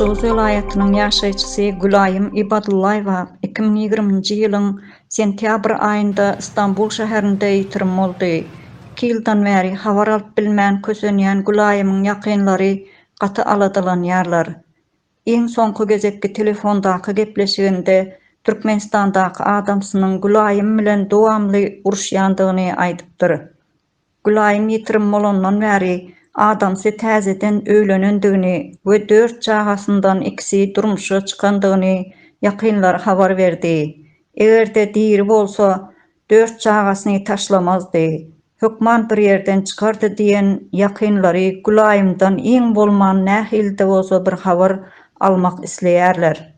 Şoğuz welaýatynyň ýaşaýjysy Gülaýym Ibadullaýewa 2020-nji ýylyň sentýabr aýynda Istanbul şäherinde ýitirim boldy. 2 ýyldan bäri habar alyp bilmän kösenýän Gülaýymyň ýakynlary gaty aladylanýarlar. Iň soňky gezekki telefondaky gepleşiginde Türkmenistandaky adamsynyň Gülaýym bilen dowamly uruşýandygyny aýdypdyr. Gülaýym ýitirim bolandan bäri adamsy täzeden öýlenendigini we 4 çagasyndan ikisi durmuşa çykandygyny ýakynlar habar berdi. Egerde diri bolsa 4 çagasyny taşlamazdy. Hökman bir ýerden çykardy diýen ýakynlary Gülaýymdan iň bolman nähilde bolsa bir habar almak isleýärler.